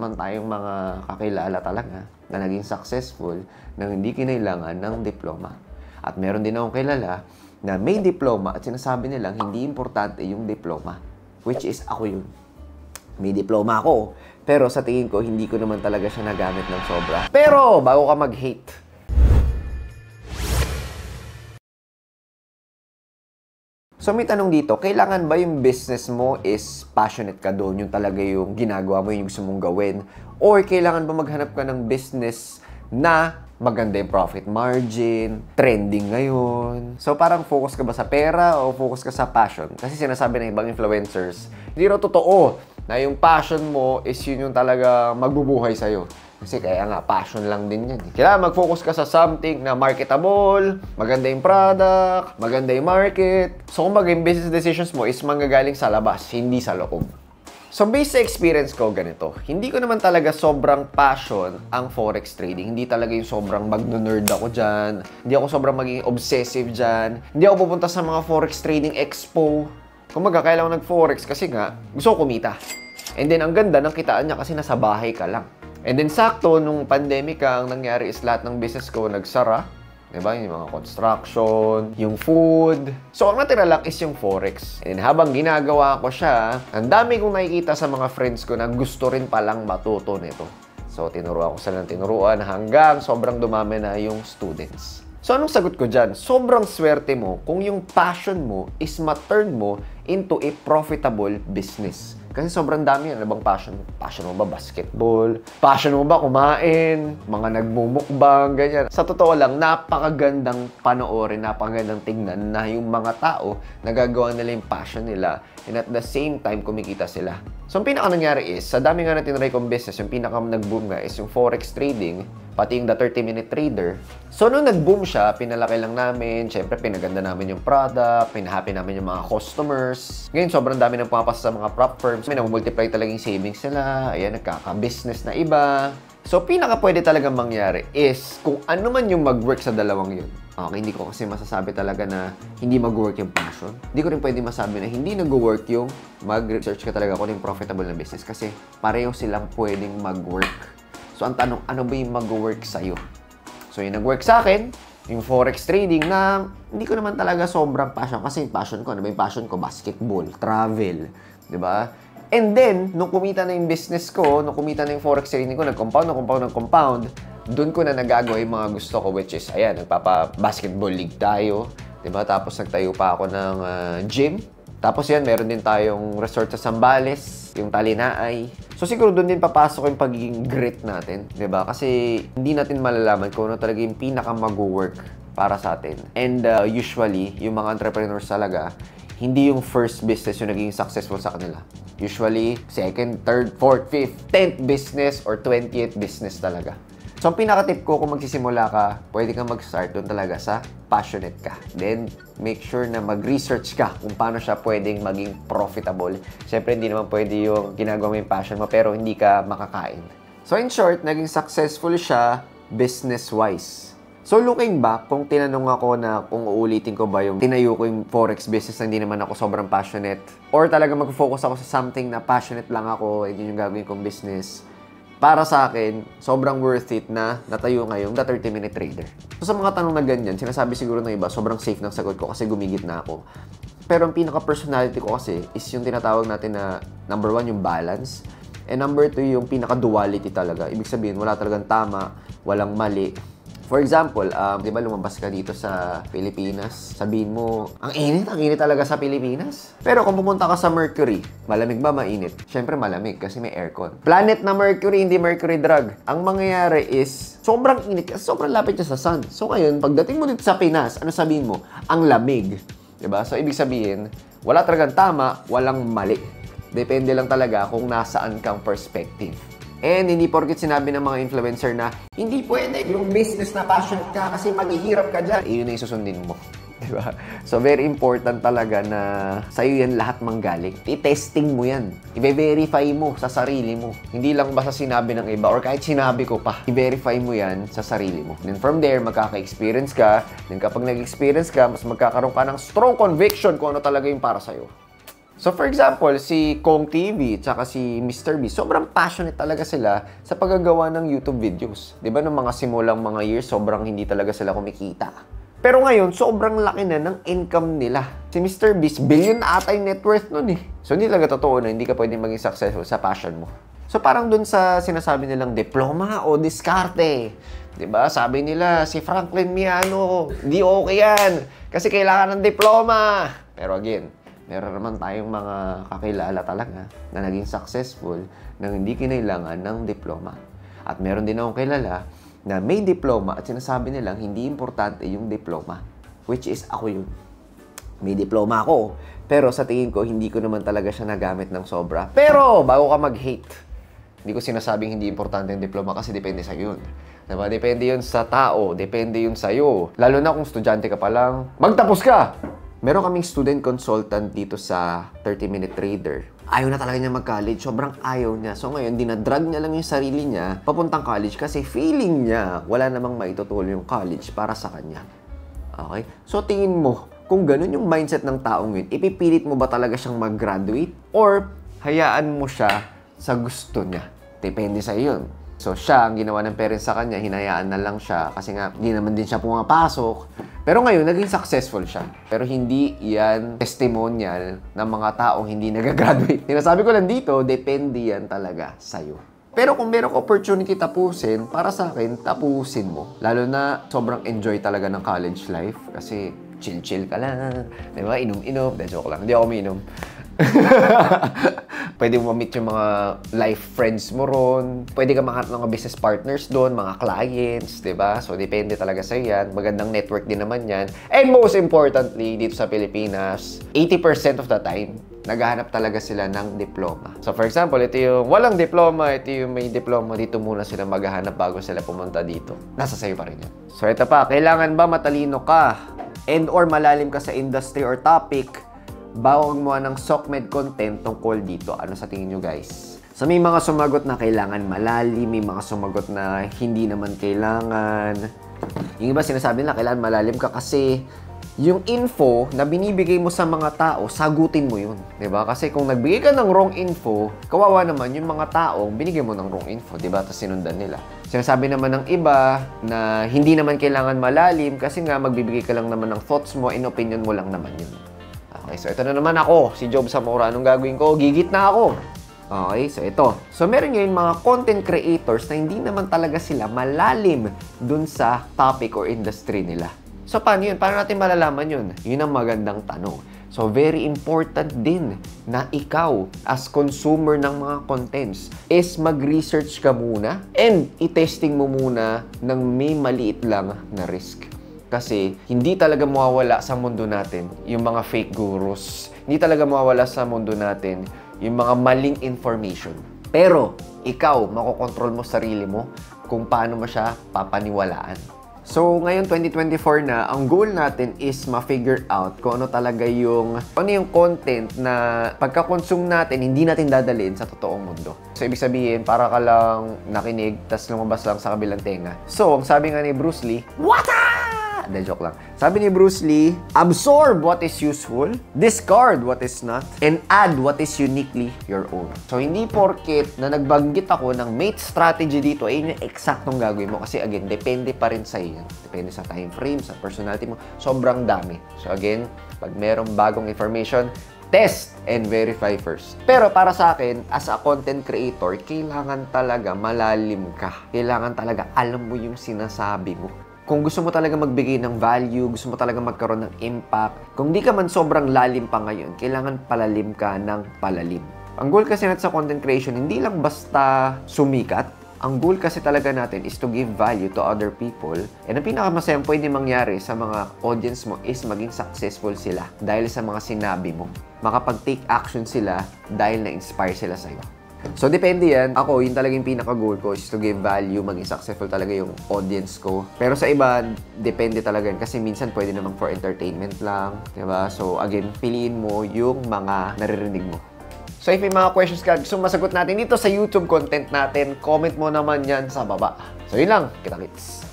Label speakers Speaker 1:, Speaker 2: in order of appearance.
Speaker 1: naman tayong mga kakilala talaga na naging successful na hindi kinailangan ng diploma. At meron din akong kilala na may diploma at sinasabi nilang hindi importante yung diploma. Which is ako yun. May diploma ako, pero sa tingin ko, hindi ko naman talaga siya nagamit ng sobra. Pero, bago ka mag-hate, so may tanong dito, kailangan ba yung business mo is passionate ka doon, yung talaga yung ginagawa mo, yung gusto mong gawin? Or kailangan ba maghanap ka ng business na maganda yung profit margin, trending ngayon? So parang focus ka ba sa pera o focus ka sa passion? Kasi sinasabi ng ibang influencers, hindi raw totoo na yung passion mo is yun yung talaga magbubuhay sa'yo. Kasi kaya nga, passion lang din yan. Kailangan mag-focus ka sa something na marketable, maganda yung product, maganda yung market. So, kumbaga, yung business decisions mo is manggagaling sa labas, hindi sa loob. So, based sa experience ko, ganito. Hindi ko naman talaga sobrang passion ang forex trading. Hindi talaga yung sobrang magno-nerd ako dyan. Hindi ako sobrang maging obsessive dyan. Hindi ako pupunta sa mga forex trading expo. Kumbaga, kaya lang nag-forex kasi nga, gusto ko kumita. And then, ang ganda ng kitaan niya kasi nasa bahay ka lang. And then, sakto, nung pandemic ang nangyari is lahat ng business ko nagsara. Diba? Yung mga construction, yung food. So, ang natira lang is yung forex. And habang ginagawa ko siya, ang dami kong nakikita sa mga friends ko na gusto rin palang matuto nito. So, tinuruan ko sila ng tinuruan hanggang sobrang dumami na yung students. So, anong sagot ko dyan? Sobrang swerte mo kung yung passion mo is ma-turn mo into a profitable business. Kasi sobrang dami yan. Ano bang passion mo? Passion mo ba basketball? Passion mo ba kumain? Mga nagmumukbang, ganyan. Sa totoo lang, napakagandang panoorin, napakagandang tignan na yung mga tao nagagawa nila yung passion nila and at the same time, kumikita sila. So, ang pinaka nangyari is, sa dami nga na tinry kong business, yung pinaka nag-boom nga is yung forex trading, pati yung the 30-minute trader. So, nung nag-boom siya, pinalaki lang namin. Siyempre, pinaganda namin yung product, pinahappy namin yung mga customers. Ngayon, sobrang dami nang pumapasa sa mga prop firms. May namumultiply talaga yung savings nila. Ayan, nagkaka-business na iba. So, pinaka pwede talagang mangyari is kung ano man yung mag-work sa dalawang yun. Okay, hindi ko kasi masasabi talaga na hindi mag-work yung passion. Hindi ko rin pwede masabi na hindi nag-work yung mag-research ka talaga kung yung profitable na business. Kasi pareho silang pwedeng mag-work. So, ang tanong, ano ba yung mag-work sa'yo? So, yung nag-work sa akin, yung forex trading na hindi ko naman talaga sobrang passion. Kasi yung passion ko, ano ba yung passion ko? Basketball, travel, di ba? And then, nung kumita na yung business ko, nung kumita na yung forex trading ko, nag-compound, doon ko na nagagawa yung mga gusto ko, which is, ayan, nagpapa-basketball league tayo, di ba? Tapos, nagtayo pa ako ng gym. Tapos yan, meron din tayong resort sa Zambales, yung Talinaay. So siguro doon din papasok yung pagiging grit natin, 'di ba? Kasi hindi natin malalaman kung ano talaga yung pinaka mag-work para sa atin. And usually, yung mga entrepreneurs talaga, hindi yung first business yung naging successful sa kanila. Usually, second, third, fourth, fifth, 10th business or 20th business talaga. So, ang pinaka-tip ko kung magsisimula ka, pwede kang mag-start doon talaga sa passionate ka. Then, make sure na mag-research ka kung paano siya pwedeng maging profitable. Siyempre, hindi naman pwede yung ginagawa mo yung passion mo, pero hindi ka makakain. So, in short, naging successful siya business-wise. So, looking back, kung tinanong ako na kung uulitin ko ba yung tinayo ko yung forex business na hindi naman ako sobrang passionate, or talaga mag-focus ako sa something na passionate lang ako, hindi yung gagawin kong business, para sa akin, sobrang worth it na natayo ngayong the 30-minute trader. So sa mga tanong na ganyan, sinasabi siguro ng iba, sobrang safe ng sagot ko kasi gumigit na ako. Pero ang pinaka-personality ko kasi is yung tinatawag natin na number 1, yung balance. And number 2, yung pinaka-duality talaga. Ibig sabihin, wala talagang tama, walang mali. For example, di ba lumabas ka dito sa Pilipinas, sabihin mo, ang init talaga sa Pilipinas. Pero kung pumunta ka sa Mercury, malamig ba, mainit? Siyempre malamig kasi may aircon. Planet na Mercury, hindi Mercury drug. Ang mangyayari is, sobrang init kasi sobrang lapit niya sa sun. So ngayon, pagdating mo dito sa Pinas, ano sabihin mo? Ang lamig. Diba? So ibig sabihin, wala talagang tama, walang mali. Depende lang talaga kung nasaan kang perspective. And hindi porket sinabi ng mga influencer na hindi pwede yung business na passionate ka kasi maghihirap ka dyan. Iyon na yung susundin mo. Diba? So, very important talaga na sa'yo yan lahat manggaling. I-testing mo yan. I-verify mo sa sarili mo. Hindi lang basta sinabi ng iba or kahit sinabi ko pa. I-verify mo yan sa sarili mo. Then from there, magkaka-experience ka. Then kapag nag-experience ka, mas magkakaroon ka ng strong conviction kung ano talaga yung para sa'yo. So for example, si Kong TV tsaka si Mr. Beast, sobrang passionate talaga sila sa paggagawa ng YouTube videos. 'Di ba, nung mga simulang mga years, sobrang hindi talaga sila kumikita. Pero ngayon, sobrang laki na ng income nila. Si Mr. Beast, billion na ata yung net worth nun eh. So hindi talaga totoo na hindi ka pwedeng maging successful sa passion mo. So parang dun sa sinasabi nilang diploma o diskarte. 'Di ba? Sabi nila, si Franklin Miano, di okay yan. Kasi kailangan ng diploma. Pero again, meron naman tayong mga kakilala talaga na naging successful na hindi kinailangan ng diploma. At meron din akong kilala na may diploma at sinasabi nilang hindi importante yung diploma. Which is ako yun. May diploma ako. Pero sa tingin ko, hindi ko naman talaga siya nagamit ng sobra. Pero, bago ka mag-hate, hindi ko sinasabing hindi importante yung diploma kasi depende sa yun. Diba? Depende yun sa tao. Depende yun sa'yo. Lalo na kung estudyante ka pa lang, magtapos ka! Meron kaming student consultant dito sa 30-Minute Trader. Ayaw na talaga niya mag-college. Sobrang ayaw niya. So ngayon, dinadrag niya lang yung sarili niya papuntang college kasi feeling niya wala namang maitutulong yung college para sa kanya. Okay? So tingin mo, kung ganun yung mindset ng taong yun, ipipilit mo ba talaga siyang mag-graduate? Or hayaan mo siya sa gusto niya? Depende sa yun. So siya, ang ginawa ng parents sa kanya, hinayaan na lang siya kasi nga, hindi naman din siya pumapasok. Pero ngayon, naging successful siya. Pero hindi yan testimonial ng mga taong hindi nag-graduate. Sinasabi ko lang dito, depende yan talaga sa'yo. Pero kung merong opportunity tapusin, para sa akin, tapusin mo. Lalo na sobrang enjoy talaga ng college life kasi chill-chill ka lang. Diba? Inom-inom. Joke lang. Hindi ako uminom. Pwede mo ma-meet yung mga life friends mo ron. Pwede ka makahanap ng mga business partners doon, mga clients, diba? So, depende talaga sa yan. Magandang network din naman yan. And most importantly, dito sa Pilipinas, 80% of the time, naghahanap talaga sila ng diploma. So, for example, ito yung walang diploma, ito yung may diploma, dito muna sila maghahanap bago sila pumunta dito. Nasa sayo pa rin yan. So, ito pa, kailangan ba matalino ka and or malalim ka sa industry or topic bago gumawa ng SOCMED content tungkol dito? Ano sa tingin nyo, guys? So, may mga sumagot na kailangan malalim, may mga sumagot na hindi naman kailangan. Yung iba sinasabi nila, kailangan malalim ka kasi yung info na binibigay mo sa mga tao, sagutin mo yun. Diba? Kasi kung nagbigay ka ng wrong info, kawawa naman yung mga taong binigay mo ng wrong info. Diba? Tapos sinundan nila. Sinasabi naman ng iba na hindi naman kailangan malalim kasi nga magbibigay ka lang naman ng thoughts mo and opinion mo lang naman yun. Okay, so ito na naman ako, si Job Zamora. Anong gagawin ko? Gigit na ako. Okay, so ito. So meron ngayon mga content creators na hindi naman talaga sila malalim dun sa topic or industry nila. So paano yun? Paano natin malalaman yun? Yun ang magandang tanong. So very important din na ikaw as consumer ng mga contents is mag-research ka muna and i-testing mo muna ng may maliit lang na risk. Kasi hindi talaga mawawala sa mundo natin yung mga fake gurus. Hindi talaga mawawala sa mundo natin yung mga maling information. Pero ikaw, makokontrol mo sarili mo kung paano mo siya papaniwalaan. So, ngayon 2024 na, ang goal natin is ma-figure out kung ano talaga yung content na pagka-consume natin, hindi natin dadalhin sa totoong mundo. So, ibig sabihin, para ka lang nakinig, tas lumabas lang sa kabilang tenga. So, ang sabi nga ni Bruce Lee, what up? Hindi, joke lang. Sabi ni Bruce Lee, absorb what is useful, discard what is not, and add what is uniquely your own. So, hindi porket na nagbanggit ako ng mate strategy dito, ay yun yung eksaktong gagawin mo. Kasi again, depende pa rin sa iyo. Depende sa time frame, sa personality mo. Sobrang dami. So again, pag merong bagong information, test and verify first. Pero para sa akin, as a content creator, kailangan talaga malalim ka. Kailangan talaga alam mo yung sinasabi mo. Kung gusto mo talaga magbigay ng value, gusto mo talaga magkaroon ng impact, kung di ka man sobrang lalim pa ngayon, kailangan palalim ka ng palalim. Ang goal kasi natin sa content creation, hindi lang basta sumikat. Ang goal kasi talaga natin is to give value to other people. And ang pinakamasayang pwede mangyari sa mga audience mo is maging successful sila dahil sa mga sinabi mo. Makapag-take action sila dahil na-inspire sila sa'yo. So, depende yan. Ako, yun talaga yung pinaka-goal ko is to give value, maging successful talaga yung audience ko. Pero sa iba, depende talaga yan. Kasi minsan pwede naman for entertainment lang. Diba? So, again, piliin mo yung mga naririnig mo. So, if may mga questions ka, gusto masagot natin dito sa YouTube content natin, comment mo naman yan sa baba. So, yun lang. Kita-kits.